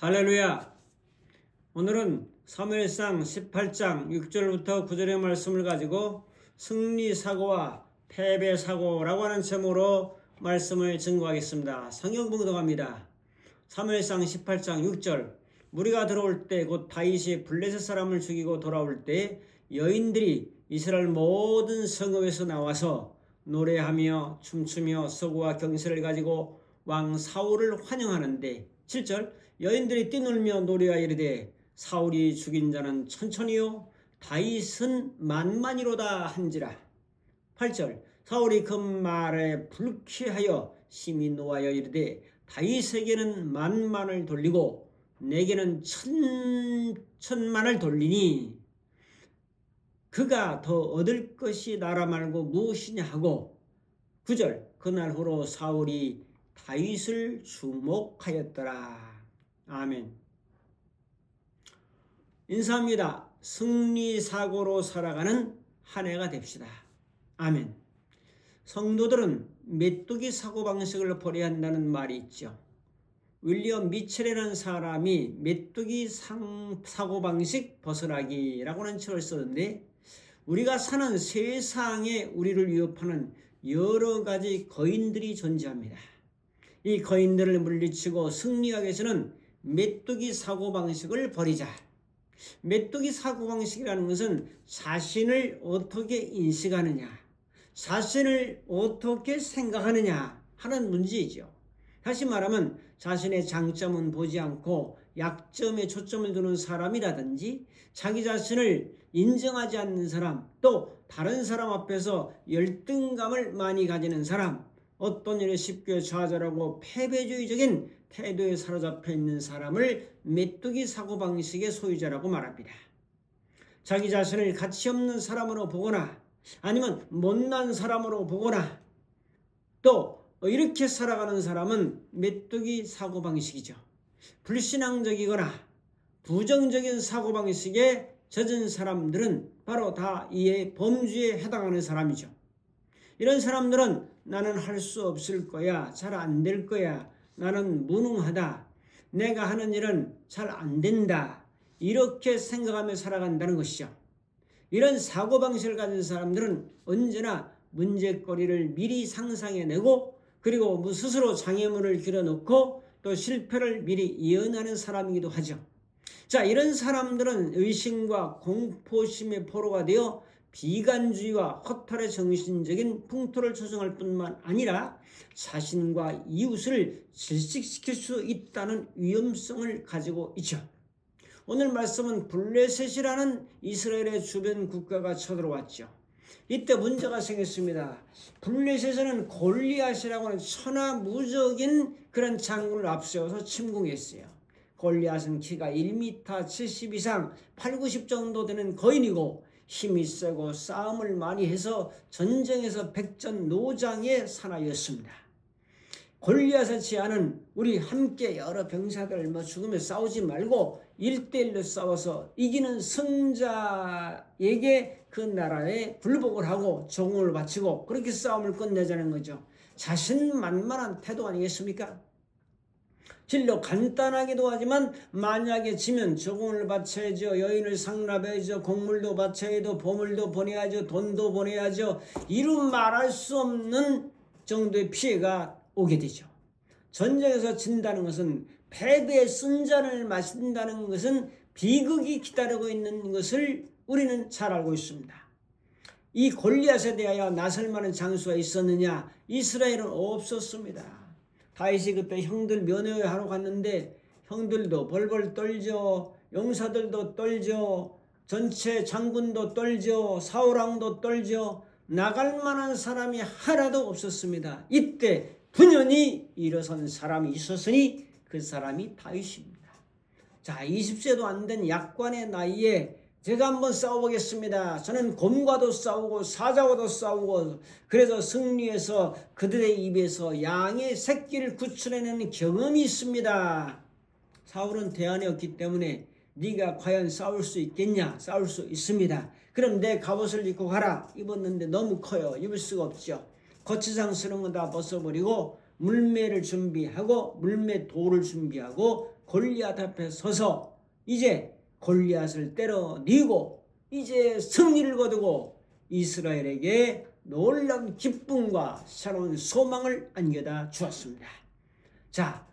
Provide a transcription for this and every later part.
할렐루야. 오늘은 사무엘상 18장 6절부터 9절의 말씀을 가지고 승리사고와 패배사고라고 하는 제목으로 말씀을 증거하겠습니다. 성경 봉독합니다. 사무엘상 18장 6절. 무리가 들어올 때 곧 다윗이 블레셋 사람을 죽이고 돌아올 때 여인들이 이스라엘 모든 성읍에서 나와서 노래하며 춤추며 서구와 경세를 가지고 왕 사울을 환영하는데 7절. 여인들이 뛰놀며 노래하여 이르되 사울이 죽인 자는 천천히요 다윗은 만만이로다 한지라. 8절. 사울이 그 말에 불쾌하여 심히 노하여 이르되 다윗에게는 만만을 돌리고 내게는 천만을 돌리니 그가 더 얻을 것이 나라 말고 무엇이냐 하고. 9절. 그날 후로 사울이 다윗을 주목하였더라. 아멘. 인사합니다. 승리사고로 살아가는 한 해가 됩시다. 아멘. 성도들은 메뚜기 사고방식을 버려야 한다는 말이 있죠. 윌리엄 미첼이라는 사람이 메뚜기 사고방식 벗어나기라고 하는 책을 썼는데, 우리가 사는 세상에 우리를 위협하는 여러 가지 거인들이 존재합니다. 이 거인들을 물리치고 승리하기 위해서는 메뚜기 사고방식을 버리자. 메뚜기 사고방식이라는 것은 자신을 어떻게 인식하느냐, 자신을 어떻게 생각하느냐 하는 문제이죠. 다시 말하면 자신의 장점은 보지 않고 약점에 초점을 두는 사람이라든지, 자기 자신을 인정하지 않는 사람, 또 다른 사람 앞에서 열등감을 많이 가지는 사람, 어떤 일에 쉽게 좌절하고 패배주의적인 태도에 사로잡혀 있는 사람을 메뚜기 사고방식의 소유자라고 말합니다. 자기 자신을 가치 없는 사람으로 보거나 아니면 못난 사람으로 보거나 또 이렇게 살아가는 사람은 메뚜기 사고방식이죠. 불신앙적이거나 부정적인 사고방식에 젖은 사람들은 바로 다 이에 범주에 해당하는 사람이죠. 이런 사람들은 나는 할 수 없을 거야, 잘 안 될 거야, 나는 무능하다, 내가 하는 일은 잘 안 된다, 이렇게 생각하며 살아간다는 것이죠. 이런 사고방식을 가진 사람들은 언제나 문제거리를 미리 상상해내고, 그리고 스스로 장애물을 길어놓고 또 실패를 미리 예언하는 사람이기도 하죠. 자, 이런 사람들은 의심과 공포심의 포로가 되어 비관주의와 허탈의 정신적인 풍토를 조성할 뿐만 아니라 자신과 이웃을 질식시킬 수 있다는 위험성을 가지고 있죠. 오늘 말씀은 블레셋이라는 이스라엘의 주변 국가가 쳐들어왔죠. 이때 문제가 생겼습니다. 블레셋은 골리앗이라고 하는 천하무적인 그런 장군을 앞세워서 침공했어요. 골리앗은 키가 1m 70 이상 8, 90 정도 되는 거인이고 힘이 세고 싸움을 많이 해서 전쟁에서 백전노장의 사나이였습니다. 골리앗의 제안은 우리 함께 여러 병사들 죽으며 싸우지 말고 1대1로 싸워서 이기는 승자에게 그 나라에 굴복을 하고 정을 바치고 그렇게 싸움을 끝내자는 거죠. 자신만만한 태도 아니겠습니까? 진로 간단하기도 하지만 만약에 지면 저공을 바쳐야죠, 여인을 상납해야죠, 곡물도 바쳐야죠, 보물도 보내야죠, 돈도 보내야죠. 이루 말할 수 없는 정도의 피해가 오게 되죠. 전쟁에서 진다는 것은, 패배의 쓴잔을 마신다는 것은 비극이 기다리고 있는 것을 우리는 잘 알고 있습니다. 이 골리앗에 대하여 나설 만한 장수가 있었느냐? 이스라엘은 없었습니다. 다윗이 그때 형들 면회하러 갔는데 형들도 벌벌 떨죠, 용사들도 떨죠, 전체 장군도 떨죠, 사울왕도 떨죠. 나갈 만한 사람이 하나도 없었습니다. 이때 분연히 일어선 사람이 있었으니 그 사람이 다윗입니다. 자, 20세도 안 된 약관의 나이에 제가 한번 싸워보겠습니다. 저는 곰과도 싸우고 사자와도 싸우고 그래서 승리해서 그들의 입에서 양의 새끼를 구출해내는 경험이 있습니다. 사울은 대안이 없기 때문에 네가 과연 싸울 수 있겠냐? 싸울 수 있습니다. 그럼 내 갑옷을 입고 가라. 입었는데 너무 커요. 입을 수가 없죠. 거치장스러운 거 다 벗어버리고 물매를 준비하고 물매 돌을 준비하고 골리앗 앞에 서서 이제 골리앗을 때려뉘고 이제 승리를 거두고 이스라엘에게 놀라운 기쁨과 새로운 소망을 안겨다 주었습니다. 자,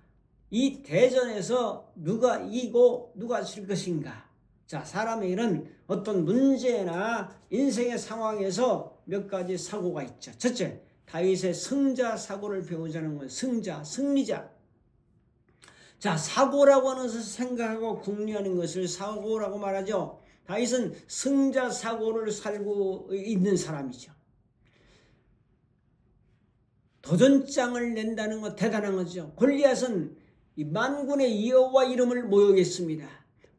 이 대전에서 누가 이기고 누가 질 것인가? 자, 사람에게는 어떤 문제나 인생의 상황에서 몇 가지 사고가 있죠. 첫째, 다윗의 승자 사고를 배우자는 건 승자, 승리자. 자, 사고라고 하는 것을 생각하고 궁리하는 것을 사고라고 말하죠. 다윗은 승자 사고를 살고 있는 사람이죠. 도전장을 낸다는 것 대단한 거죠. 골리앗은 이 만군의 여호와 이름을 모욕했습니다.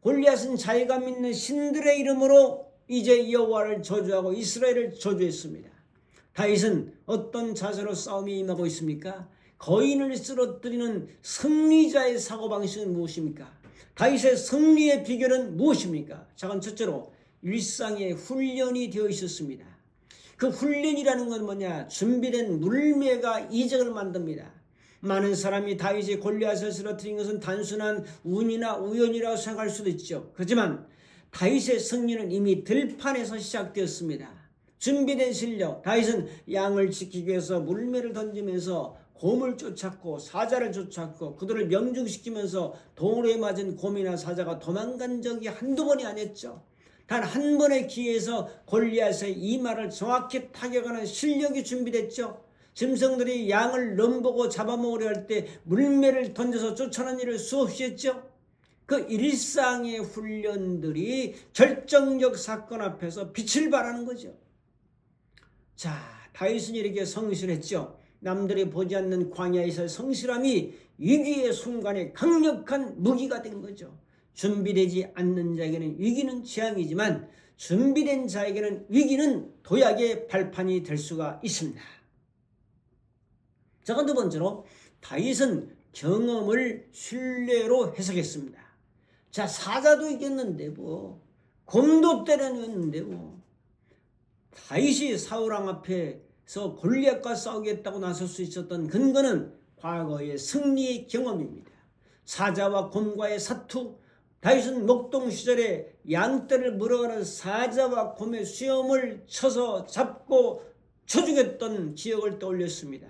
골리앗은 자기가 믿는 신들의 이름으로 이제 여호와를 저주하고 이스라엘을 저주했습니다. 다윗은 어떤 자세로 싸움에 임하고 있습니까? 거인을 쓰러뜨리는 승리자의 사고방식은 무엇입니까? 다윗의 승리의 비결은 무엇입니까? 자, 첫째로 일상의 훈련이 되어 있었습니다. 그 훈련이라는 건 뭐냐? 준비된 물매가 이적을 만듭니다. 많은 사람이 다윗이 골리앗을 쓰러뜨린 것은 단순한 운이나 우연이라고 생각할 수도 있죠. 그렇지만 다윗의 승리는 이미 들판에서 시작되었습니다. 준비된 실력, 다윗은 양을 지키기 위해서 물매를 던지면서 곰을 쫓았고 사자를 쫓았고 그들을 명중시키면서 돌에 맞은 곰이나 사자가 도망간 적이 한두 번이 아니었죠. 단 한 번의 기회에서 골리앗의 이마를 정확히 타격하는 실력이 준비됐죠. 짐승들이 양을 넘보고 잡아먹으려 할 때 물매를 던져서 쫓아내는 일을 수없이 했죠. 그 일상의 훈련들이 결정적 사건 앞에서 빛을 발하는 거죠. 자, 다윗은 이렇게 성실했죠. 남들이 보지 않는 광야에서의 성실함이 위기의 순간에 강력한 무기가 된 거죠. 준비되지 않는 자에게는 위기는 재앙이지만 준비된 자에게는 위기는 도약의 발판이 될 수가 있습니다. 자, 두 번째로 다윗은 경험을 신뢰로 해석했습니다. 자, 사자도 이겼는데 곰도 때려냈는데 다윗이 사울왕 앞에서 골리앗과 싸우겠다고 나설 수 있었던 근거는 과거의 승리의 경험입니다. 사자와 곰과의 사투, 다윗은 목동 시절에 양떼를 물어가는 사자와 곰의 수염을 쳐서 잡고 쳐 죽였던 기억을 떠올렸습니다.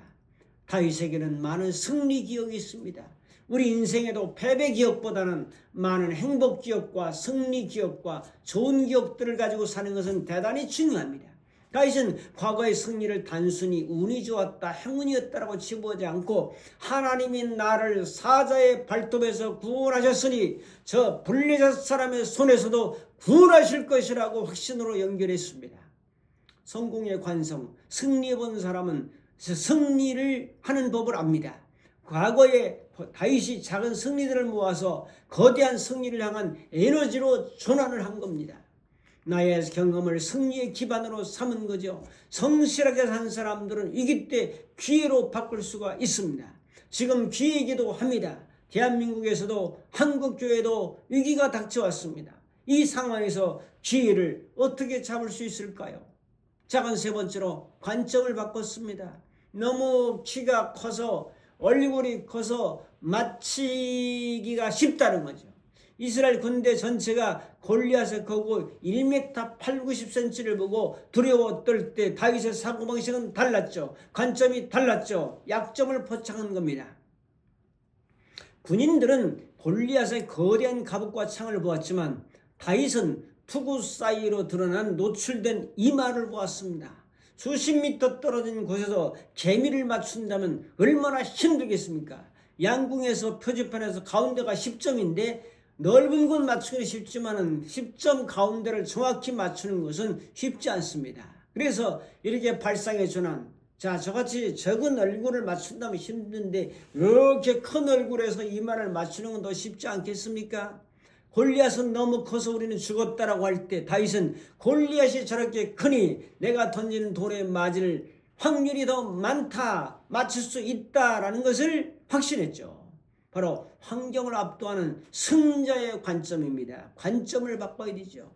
다윗에게는 많은 승리 기억이 있습니다. 우리 인생에도 패배 기억보다는 많은 행복 기억과 승리 기억과 좋은 기억들을 가지고 사는 것은 대단히 중요합니다. 다윗은 과거의 승리를 단순히 운이 좋았다, 행운이었다라고 치부하지 않고 하나님이 나를 사자의 발톱에서 구원하셨으니 저 블레셋 사람의 손에서도 구원하실 것이라고 확신으로 연결했습니다. 성공의 관성, 승리해 본 사람은 승리를 하는 법을 압니다. 과거에 다윗이 작은 승리들을 모아서 거대한 승리를 향한 에너지로 전환을 한 겁니다. 나의 경험을 승리의 기반으로 삼은 거죠. 성실하게 산 사람들은 위기 때 기회로 바꿀 수가 있습니다. 지금 기회이기도 합니다. 대한민국에서도 한국교회도 위기가 닥쳐왔습니다. 이 상황에서 기회를 어떻게 잡을 수 있을까요? 작은 세 번째로 관점을 바꿨습니다. 너무 키가 커서 얼굴이 커서 맞히기가 쉽다는 거죠. 이스라엘 군대 전체가 골리앗을 거고 1m 8, 90cm를 보고 두려워 떨 때 다윗의 사고방식은 달랐죠. 관점이 달랐죠. 약점을 포착한 겁니다. 군인들은 골리앗의 거대한 갑옷과 창을 보았지만 다윗은 투구 사이로 드러난 노출된 이마를 보았습니다. 수십 미터 떨어진 곳에서 개미를 맞춘다면 얼마나 힘들겠습니까? 양궁에서 표지판에서 가운데가 10점인데 넓은 곳 맞추기는 쉽지만 10점 가운데를 정확히 맞추는 것은 쉽지 않습니다. 그래서 이렇게 발상의 전환, 자, 저같이 적은 얼굴을 맞춘다면 힘든데 이렇게 큰 얼굴에서 이마를 맞추는 건 더 쉽지 않겠습니까? 골리앗은 너무 커서 우리는 죽었다라고 할 때 다윗은 골리앗이 저렇게 크니 내가 던지는 돌에 맞을 확률이 더 많다, 맞출 수 있다라는 것을 확신했죠. 바로 환경을 압도하는 승자의 관점입니다. 관점을 바꿔야 되죠.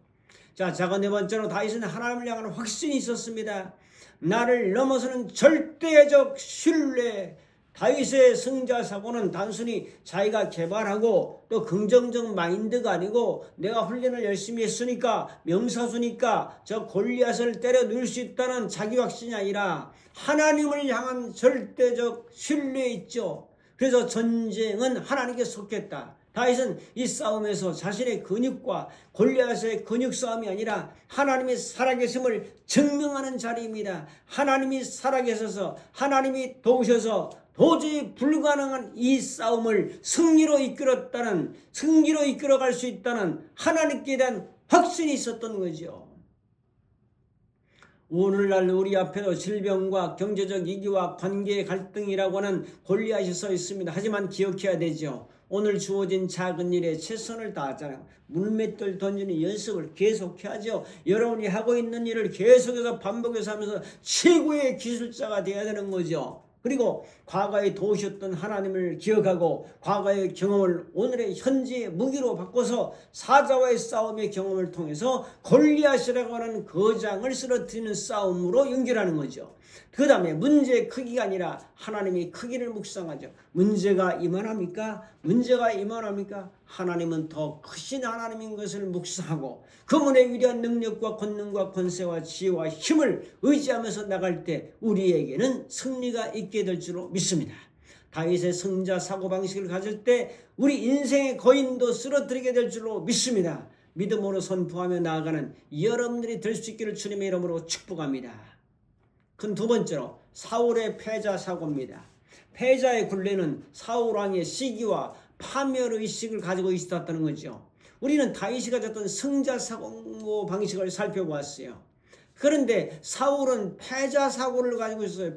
자, 작은 네 번째로 다윗은 하나님을 향한 확신이 있었습니다. 나를 넘어서는 절대적 신뢰, 다윗의 승자 사고는 단순히 자기가 개발하고 또 긍정적 마인드가 아니고 내가 훈련을 열심히 했으니까 명사수니까 저 골리앗을 때려 누울 수 있다는 자기 확신이 아니라 하나님을 향한 절대적 신뢰 있죠. 그래서 전쟁은 하나님께 속했다. 다윗은 이 싸움에서 자신의 근육과 골리앗의 근육 싸움이 아니라 하나님이 살아계심을 증명하는 자리입니다. 하나님이 살아계셔서 하나님이 도우셔서 도저히 불가능한 이 싸움을 승리로 이끌어갈 수 있다는 하나님께 대한 확신이 있었던 거죠. 오늘날 우리 앞에도 질병과 경제적 위기와 관계의 갈등이라고 하는 골리앗이 서 있습니다. 하지만 기억해야 되죠. 오늘 주어진 작은 일에 최선을 다하잖아요. 물맷돌 던지는 연습을 계속해야죠. 여러분이 하고 있는 일을 계속해서 반복해서 하면서 최고의 기술자가 되어야 되는 거죠. 그리고 과거에 도우셨던 하나님을 기억하고 과거의 경험을 오늘의 현재의 무기로 바꿔서 사자와의 싸움의 경험을 통해서 골리앗이라고 하는 거장을 쓰러뜨리는 싸움으로 연결하는 거죠. 그 다음에 문제의 크기가 아니라 하나님이 크기를 묵상하죠. 문제가 이만합니까? 하나님은 더 크신 하나님인 것을 묵상하고 그분의 위대한 능력과 권능과 권세와 지혜와 힘을 의지하면서 나갈 때 우리에게는 승리가 있게 될 줄로 믿습니다. 다윗의 승자 사고방식을 가질 때 우리 인생의 거인도 쓰러뜨리게 될 줄로 믿습니다. 믿음으로 선포하며 나아가는 여러분들이 될 수 있기를 주님의 이름으로 축복합니다. 큰 두 번째로 사울의 패자 사고입니다. 패자의 굴레는 사울왕의 시기와 파멸의식을 가지고 있었다는 거죠. 우리는 다윗이 가졌던 승자 사고 방식을 살펴보았어요. 그런데 사울은 패자 사고를 가지고 있어요.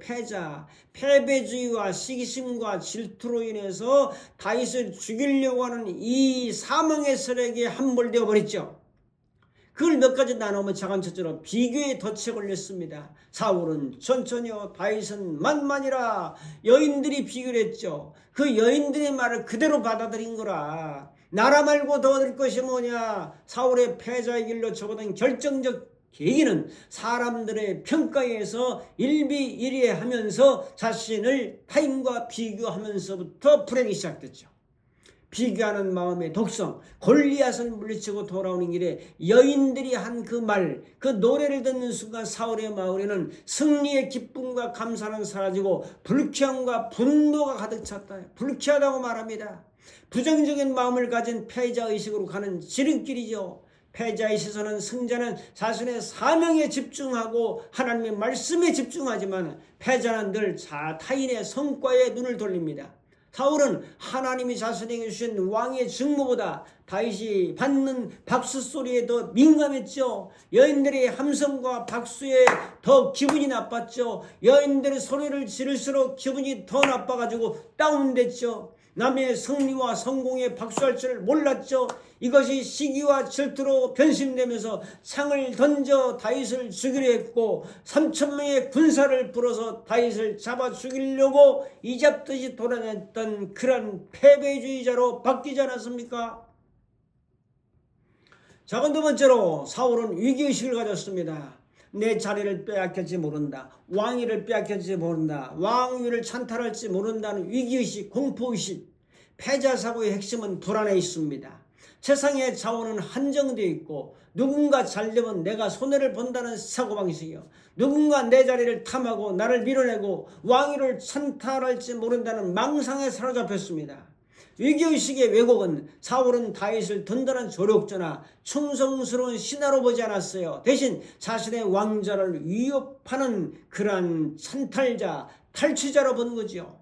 패배주의와 시기심과 질투로 인해서 다윗을 죽이려고 하는 이 사망의 세력에 함몰되어 버렸죠. 그걸 몇 가지 나누면 차근차근로 비교의 덫에 걸렸습니다. 사울은 천천히요, 다윗은 만만이라 여인들이 비교를 했죠. 그 여인들의 말을 그대로 받아들인 거라. 나라 말고 더 얻을 것이 뭐냐. 사울의 패자의 길로 접어든 결정적 계기는 사람들의 평가에 의해서 일비일비하면서 자신을 타인과 비교하면서부터 불행이 시작됐죠. 비교하는 마음의 독성, 골리앗을 물리치고 돌아오는 길에 여인들이 한 그 말, 그 노래를 듣는 순간 사울의 마음에는 승리의 기쁨과 감사는 사라지고 불쾌함과 분노가 가득 찼다. 불쾌하다고 말합니다. 부정적인 마음을 가진 패자의식으로 가는 지름길이죠. 패자의 시선은 승자는 자신의 사명에 집중하고 하나님의 말씀에 집중하지만 패자는 늘 타인의 성과에 눈을 돌립니다. 사울은 하나님이 자신에게 주신 왕의 직무보다 다윗이 받는 박수 소리에 더 민감했죠. 여인들의 함성과 박수에 더 기분이 나빴죠. 여인들의 소리를 지를수록 기분이 더 나빠가지고 다운됐죠. 남의 승리와 성공에 박수할 줄 몰랐죠. 이것이 시기와 질투로 변심되면서 창을 던져 다윗을 죽이려 했고 3,000명의 군사를 불어서 다윗을 잡아 죽이려고 이잡듯이 돌아다녔던 그런 패배주의자로 바뀌지 않았습니까? 자, 두 번째로 사울은 위기의식을 가졌습니다. 내 자리를 빼앗길지 모른다. 왕위를 빼앗길지 모른다. 왕위를 찬탈할지 모른다는 위기의식, 공포의식. 패자사고의 핵심은 불안에 있습니다. 세상의 자원은 한정되어 있고 누군가 잘되면 내가 손해를 본다는 사고방식이요. 누군가 내 자리를 탐하고 나를 밀어내고 왕위를 찬탈할지 모른다는 망상에 사로잡혔습니다. 위기의식의 왜곡은 사울은 다윗을 든든한 조력자나 충성스러운 신하로 보지 않았어요. 대신 자신의 왕자를 위협하는 그러한 찬탈자, 탈취자로 본 거죠.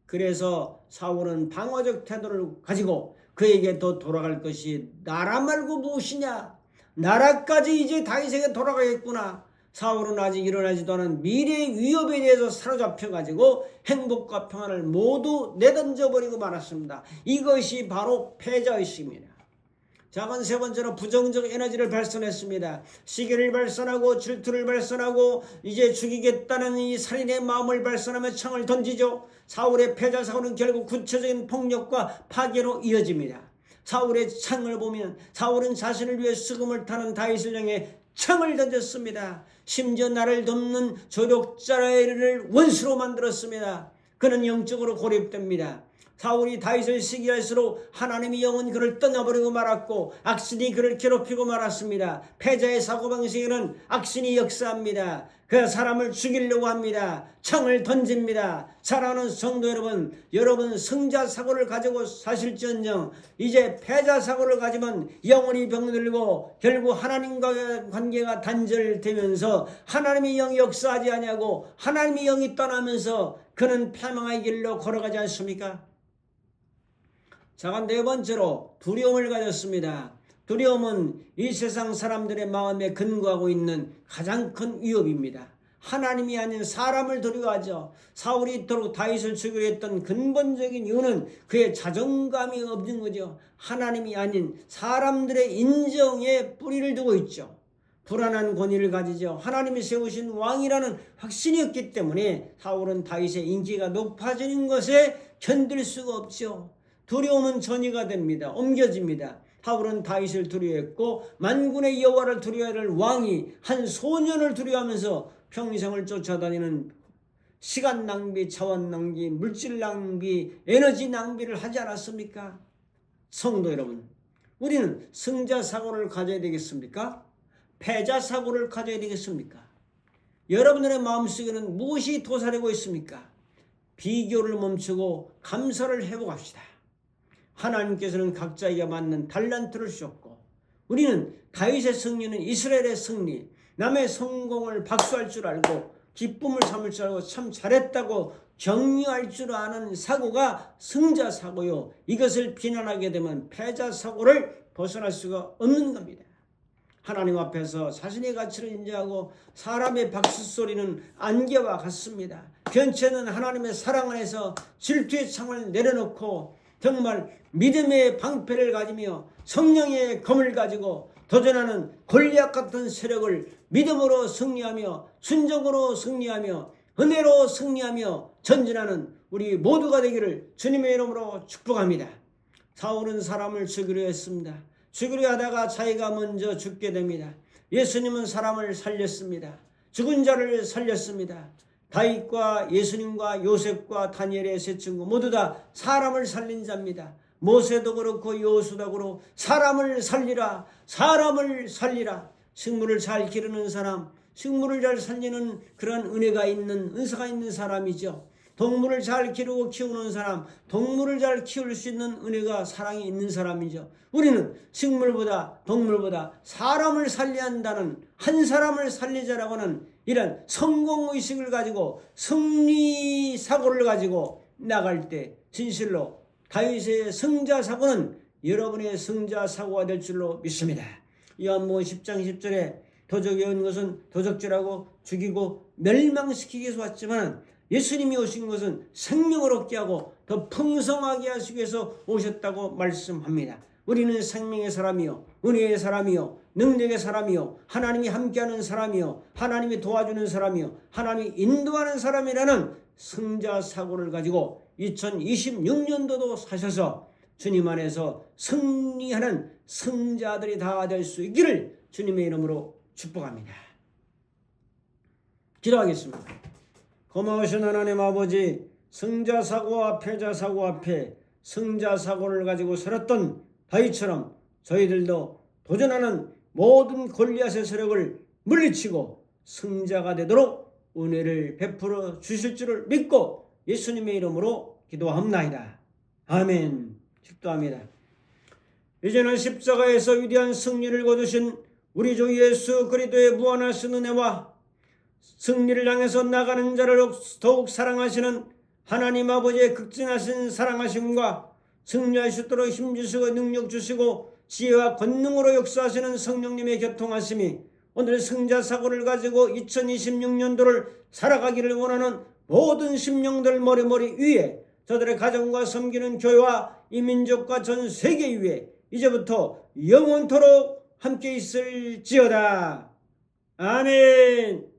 그래서 사울은 방어적 태도를 가지고 그에게 더 돌아갈 것이 나라 말고 무엇이냐. 나라까지 이제 다윗에게 돌아가겠구나. 사울은 아직 일어나지도 않은 미래의 위협에 대해서 사로잡혀가지고 행복과 평안을 모두 내던져버리고 말았습니다. 이것이 바로 패자의식입니다. 자, 세 번째로 부정적 에너지를 발산했습니다. 시기를 발산하고 질투를 발산하고 이제 죽이겠다는 이 살인의 마음을 발산하며 창을 던지죠. 사울의 패자 사고는 결국 구체적인 폭력과 파괴로 이어집니다. 사울의 창을 보면 사울은 자신을 위해 수금을 타는 다윗을 향해 창을 던졌습니다. 심지어 나를 돕는 조력자를 원수로 만들었습니다. 그는 영적으로 고립됩니다. 사울이 다윗을 시기할수록 하나님의 영은 그를 떠나버리고 말았고 악신이 그를 괴롭히고 말았습니다. 패자의 사고방식에는 악신이 역사합니다. 그 사람을 죽이려고 합니다. 창을 던집니다. 사랑하는 성도 여러분, 여러분 승자 사고를 가지고 사실지언정 이제 패자 사고를 가지면 영혼이 병들고 결국 하나님과의 관계가 단절되면서 하나님의 영이 역사하지 아니하고 하나님의 영이 떠나면서 그는 패망의 길로 걸어가지 않습니까? 자, 네 번째로 두려움을 가졌습니다. 두려움은 이 세상 사람들의 마음에 근거하고 있는 가장 큰 위협입니다. 하나님이 아닌 사람을 두려워하죠. 사울이 이토록 다윗을 죽이려 했던 근본적인 이유는 그의 자존감이 없는 거죠. 하나님이 아닌 사람들의 인정에 뿌리를 두고 있죠. 불안한 권위를 가지죠. 하나님이 세우신 왕이라는 확신이 없기 때문에 사울은 다윗의 인기가 높아지는 것에 견딜 수가 없죠. 두려움은 전이가 됩니다. 옮겨집니다. 사울은 다윗을 두려워했고 만군의 여호와를 두려워해야 할 왕이 한 소년을 두려워하면서 평생을 쫓아다니는 시간 낭비, 자원 낭비, 물질 낭비, 에너지 낭비를 하지 않았습니까? 성도 여러분, 우리는 승자 사고를 가져야 되겠습니까? 패자 사고를 가져야 되겠습니까? 여러분들의 마음속에는 무엇이 도사리고 있습니까? 비교를 멈추고 감사를 회복합시다. 하나님께서는 각자에게 맞는 달란트를 주셨고 우리는 다윗의 승리는 이스라엘의 승리, 남의 성공을 박수할 줄 알고 기쁨을 삼을 줄 알고 참 잘했다고 격려할 줄 아는 사고가 승자 사고요. 이것을 비난하게 되면 패자 사고를 벗어날 수가 없는 겁니다. 하나님 앞에서 자신의 가치를 인정하고 사람의 박수 소리는 안개와 같습니다. 변체는 하나님의 사랑 안에서 질투의 창을 내려놓고 정말 믿음의 방패를 가지며 성령의 검을 가지고 도전하는 골리앗 같은 세력을 믿음으로 승리하며 순종으로 승리하며 은혜로 승리하며 전진하는 우리 모두가 되기를 주님의 이름으로 축복합니다. 사울은 사람을 죽이려 했습니다. 죽이려 하다가 자기가 먼저 죽게 됩니다. 예수님은 사람을 살렸습니다. 죽은 자를 살렸습니다. 다윗과 예수님과 요셉과 다니엘의 세 친구 모두 다 사람을 살린 자입니다. 모세도 그렇고 여호수도 그렇고 사람을 살리라, 사람을 살리라. 식물을 잘 기르는 사람, 식물을 잘 살리는 그런 은혜가 있는, 은사가 있는 사람이죠. 동물을 잘 기르고 키우는 사람, 동물을 잘 키울 수 있는 은혜가 사랑이 있는 사람이죠. 우리는 식물보다 동물보다 사람을 살려야 한다는, 한 사람을 살리자라고는 이런 성공의식을 가지고 승리 사고를 가지고 나갈 때 진실로 다윗의 승자 사고는 여러분의 승자 사고가 될 줄로 믿습니다. 요한복음 10장 10절에 도적이 온 것은 도적질하고 죽이고 멸망시키기 위해서 왔지만 예수님이 오신 것은 생명을 얻게 하고 더 풍성하게 하시기 위해서 오셨다고 말씀합니다. 우리는 생명의 사람이요, 은혜의 사람이요, 능력의 사람이요, 하나님이 함께하는 사람이요, 하나님이 도와주는 사람이요, 하나님이 인도하는 사람이라는 승자 사고를 가지고 2026년도도 사셔서 주님 안에서 승리하는 승자들이 다 될 수 있기를 주님의 이름으로 축복합니다. 기도하겠습니다. 고마우신 하나님 아버지, 승자 사고와 패자 사고 앞에 승자 사고를 가지고 살았던 다윗처럼 저희들도 도전하는 모든 골리앗의 세력을 물리치고 승자가 되도록 은혜를 베풀어 주실 줄을 믿고 예수님의 이름으로 기도합나이다. 아멘. 축도합니다. 이제는 십자가에서 위대한 승리를 거두신 우리 주 예수 그리스도의 무한하신 은혜와 승리를 향해서 나가는 자를 더욱 사랑하시는 하나님 아버지의 극진하신 사랑하심과 승리할 수 있도록 힘주시고 능력 주시고 지혜와 권능으로 역사하시는 성령님의 교통하심이 오늘 승자 사고를 가지고 2026년도를 살아가기를 원하는 모든 심령들 머리머리 위에 저들의 가정과 섬기는 교회와 이 민족과 전 세계 위에 이제부터 영원토록 함께 있을지어다. 아멘.